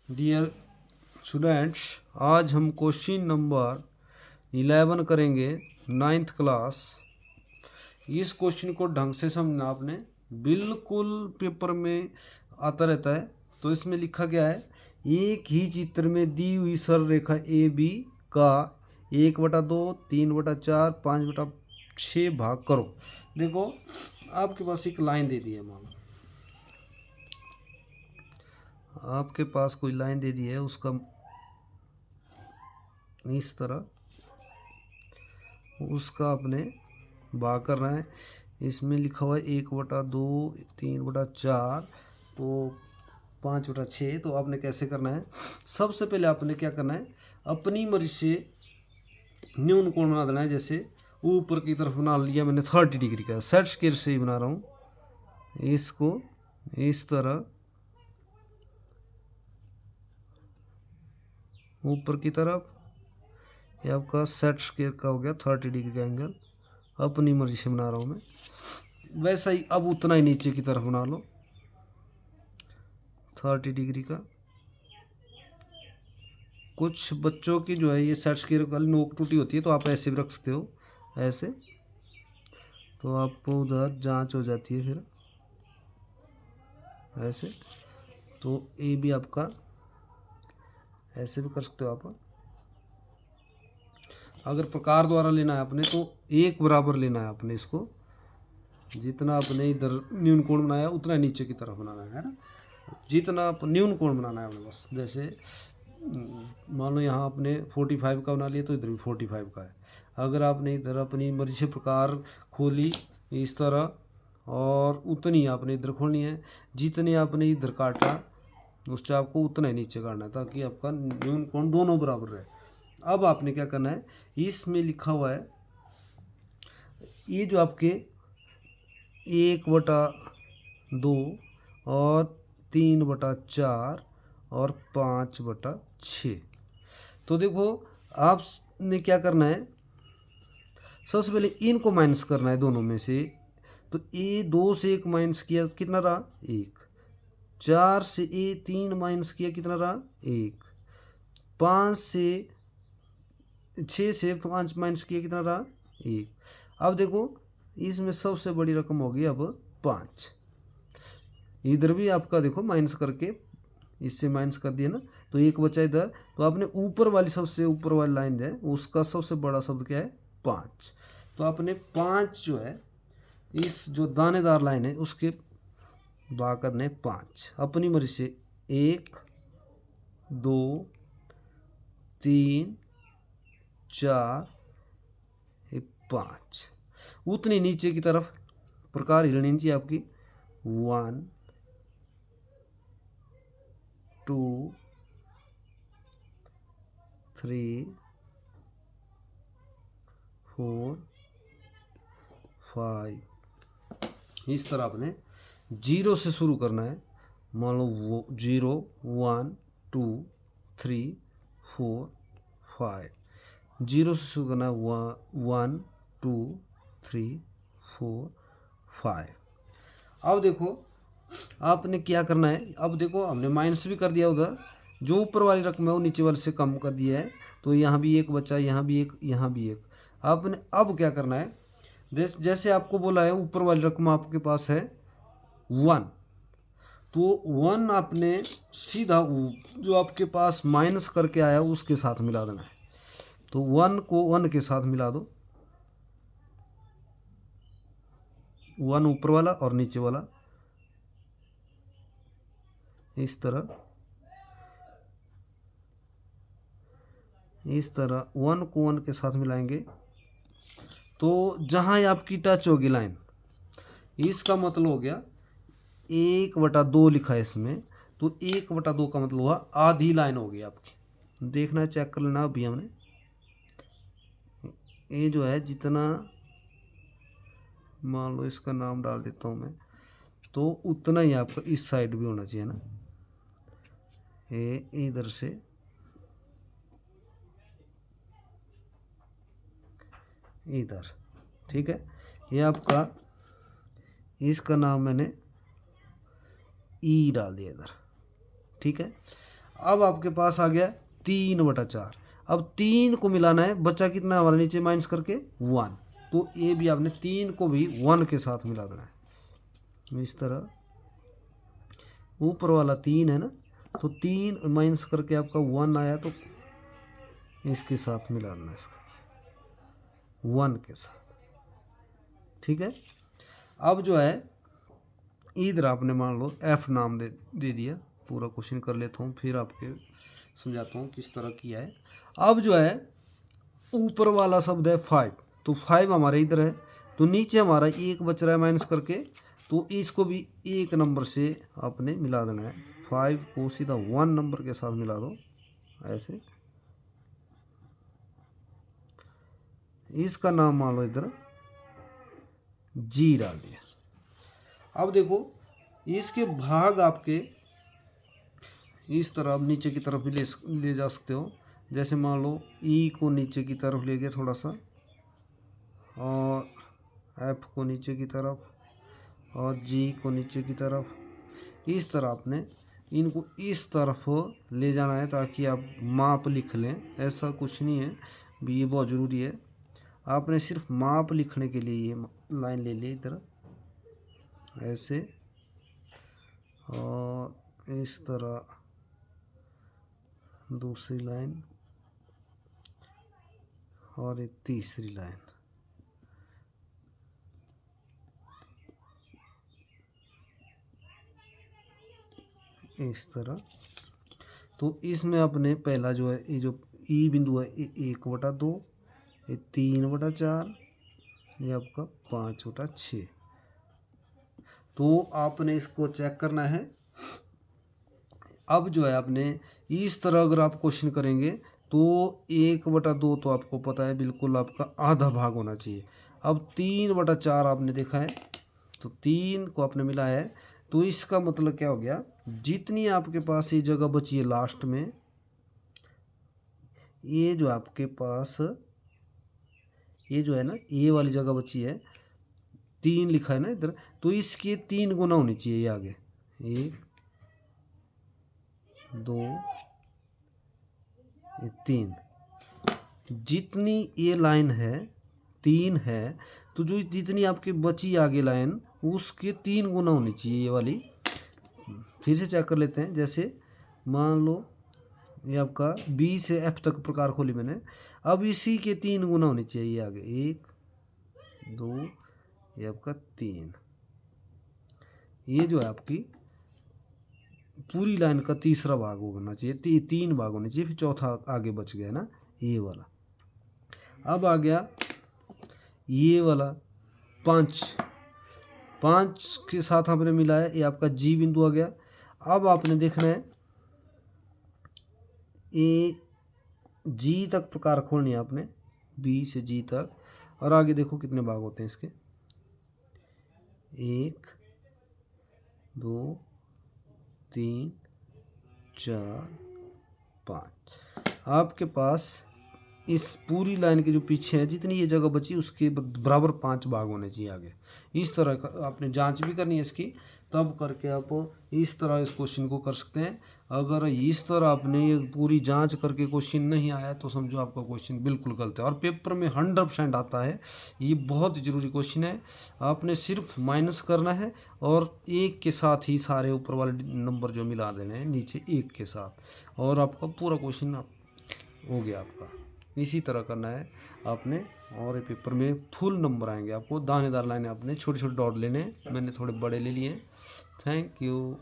Dear students, आज हम question number 11 करेंगे, 9th क्लास। इस क्वेश्चन को ढंग से समझना आपने, बिल्कुल पेपर में आता रहता है। तो इसमें लिखा गया है, एक ही चित्र में दी हुई सरल रेखा ए बी का 1/2, 3/4, 5/6 भाग करो। देखो, आपके पास एक लाइन दे दी है, मान लो आपके पास कोई लाइन दे दी है, उसका इस तरह उसका आपने भाग करना है। इसमें लिखा हुआ है 1/2, 3/4, तो 5/6। तो आपने कैसे करना है, सबसे पहले आपने क्या करना है, अपनी मर्जी से न्यून कोण बना देना है। जैसे ऊपर की तरफ बना लिया मैंने 30 डिग्री का, सेट स्क्वायर से ही बना रहा हूँ। इसको इस तरह ऊपर की तरफ, ये आपका सेट स्क्वायर का हो गया 30 डिग्री का एंगल। अपनी मर्जी से बना रहा हूँ मैं। वैसा ही अब उतना ही नीचे की तरफ बना लो 30 डिग्री का। कुछ बच्चों की जो है ये सेट स्क्वायर वाली नोक टूटी होती है, तो आप ऐसे भी रख सकते हो, ऐसे। तो आपको उधर जांच हो जाती है फिर ऐसे। तो ए भी आपका ऐसे भी कर सकते हो आप। अगर प्रकार द्वारा लेना है आपने तो एक बराबर लेना है आपने इसको। जितना आपने इधर न्यून कोण बनाया उतना नीचे की तरफ बनाना है ना। जितना न्यून कोण बनाना है आपने, बस। जैसे मान लो यहाँ आपने 45 का बना लिया, तो इधर भी 45 का है। अगर आपने इधर अपनी मर्जी से प्रकार खोली इस तरह, और उतनी आपने इधर खोलनी है। जितनी आपने इधर काटा उससे आपको उतना ही नीचे काटना है, ताकि आपका न्यून कोण दोनों बराबर रहे। अब आपने क्या करना है, इसमें लिखा हुआ है ये जो आपके 1/2 और 3/4 और 5/6। तो देखो, आपने क्या करना है, सबसे पहले इनको माइनस करना है दोनों में से। तो ए 2 से 1 माइनस किया, कितना रहा 1। 4 से ए 3 माइनस किया, कितना रहा 1। 6 से 5 माइनस किया, कितना रहा 1। अब देखो, इसमें सबसे बड़ी रकम होगी अब 5। इधर भी आपका देखो माइनस करके, इससे माइनस कर दिया ना, तो 1 बचा इधर। तो आपने ऊपर वाली, सबसे ऊपर वाली लाइन है, उसका सबसे बड़ा शब्द क्या है 5। तो आपने 5 जो है, इस जो दानेदार लाइन है उसके भाग करने 5 अपनी मर्जी से। 1, 2, 3, 4, 5। उतनी नीचे की तरफ प्रकार हिलनी चाहिए आपकी। 1, 2, 3, 4, 5। इस तरह आपने 0 से शुरू करना है। मान लो 0, 1, 2, 3, 4, 5। 0 से शुरू करना है, 1, 2, 3, 4, 5। अब देखो आपने क्या करना है, अब देखो हमने माइनस भी कर दिया उधर। जो ऊपर वाली रकम है वो नीचे वाले से कम कर दिया है, तो यहाँ भी 1 बचा, यहाँ भी 1, यहाँ भी 1। आपने अब क्या करना है, जैसे आपको बोला है ऊपर वाली रकम आपके पास है 1, तो 1 आपने सीधा जो आपके पास माइनस करके आया उसके साथ मिला देना है। तो 1 को 1 के साथ मिला दो, 1 ऊपर वाला और नीचे वाला इस तरह। 1 को 1 के साथ मिलाएंगे, तो जहाँ आपकी टच होगी लाइन, इसका मतलब हो गया 1/2 लिखा है इसमें। तो 1/2 का मतलब हुआ आधी लाइन हो गई आपकी। देखना है, चेक कर लेना अभी हमने। ये जो है जितना, मान लो इसका नाम डाल देता हूँ मैं, तो उतना ही आपका इस साइड भी होना चाहिए ना, ये इधर से इधर। ठीक है, ये आपका, इसका नाम मैंने ई डाल दिया इधर। ठीक है, अब आपके पास आ गया 3/4। अब 3 को मिलाना है, बचा कितना हमारा नीचे माइनस करके 1, तो ये भी आपने 3 को भी 1 के साथ मिला देना है। इस तरह ऊपर वाला 3 है ना, तो 3 माइनस करके आपका 1 आया, तो इसके साथ मिला देना है, इसका 1 के साथ। ठीक है। अब जो है इधर आपने मान लो f नाम दे दिया। पूरा क्वेश्चन कर लेता हूँ, फिर आपके समझाता हूँ किस तरह किया है। अब जो है ऊपर वाला शब्द है 5, तो 5 हमारे इधर है, तो नीचे हमारा 1 बच रहा है माइनस करके, तो इसको भी 1 नंबर से आपने मिला देना है। 5 को सीधा 1 नंबर के साथ मिला दो ऐसे। इसका नाम मान लो इधर जी डाल दिया। अब देखो इसके भाग आपके इस तरह अब नीचे की तरफ भी ले जा सकते हो। जैसे मान लो ई को नीचे की तरफ ले गए थोड़ा सा, और एफ को नीचे की तरफ, और जी को नीचे की तरफ। इस तरह आपने इनको इस तरफ ले जाना है ताकि आप माप लिख लें। ऐसा कुछ नहीं है भी, ये बहुत ज़रूरी है। आपने सिर्फ माप लिखने के लिए ये लाइन ले ली इधर ऐसे, और इस तरह दूसरी लाइन, और एक तीसरी लाइन। इस तरह। तो इसमें अपने पहला जो है ये जो ई बिंदु है 1/2, ये 3/4, ये आपका 5/6। तो आपने इसको चेक करना है। अब जो है आपने इस तरह अगर आप क्वेश्चन करेंगे तो 1/2 तो आपको पता है बिल्कुल आपका आधा भाग होना चाहिए। अब 3/4 आपने देखा है, तो 3 को आपने मिलाया है, तो इसका मतलब क्या हो गया, जितनी आपके पास ये जगह बची है लास्ट में, ये जो आपके पास ये जो है ना, ये वाली जगह बची है, 3 लिखा है ना इधर, तो इसके 3 गुना होनी चाहिए ये आगे। 1 2 ये 3, जितनी ये लाइन है 3 है, तो जो जितनी आपकी बची आगे लाइन उसके 3 गुना होनी चाहिए ये वाली। फिर से चेक कर लेते हैं। जैसे मान लो ये आपका बी से एफ तक प्रकार खोली मैंने, अब इसी के 3 गुना होनी चाहिए ये आगे। 1 2 ये आपका 3, ये जो है आपकी पूरी लाइन का तीसरा भाग होना चाहिए। 3 भाग होने चाहिए, फिर चौथा आगे बच गया ना ये वाला। अब आ गया ये वाला 5 के साथ आपने मिलाया, ये आपका जी बिंदु आ गया। अब आपने देखना है ए जी तक प्रकार खोलनी है आपने, बी से जी तक, और आगे देखो कितने भाग होते हैं इसके, 1 2 3 4 5। आपके पास इस पूरी लाइन के जो पीछे है जितनी ये जगह बची उसके बराबर 5 भाग होने चाहिए आगे। इस तरह का आपने जांच भी करनी है इसकी, तब करके आप इस तरह इस क्वेश्चन को कर सकते हैं। अगर इस तरह आपने ये पूरी जांच करके क्वेश्चन नहीं आया तो समझो आपका क्वेश्चन बिल्कुल गलत है, और पेपर में 100% आता है। ये बहुत जरूरी क्वेश्चन है। आपने सिर्फ माइनस करना है और 1 के साथ ही सारे ऊपर वाले नंबर जो मिला देने हैं नीचे 1 के साथ, और आपका पूरा क्वेश्चन हो गया आपका। इसी तरह करना है आपने, और ये पेपर में फुल नंबर आएंगे आपको। दानेदार लाइनें आपने छोटे छोटे डॉट लेने हैं, मैंने थोड़े बड़े ले लिए हैं। Thank you.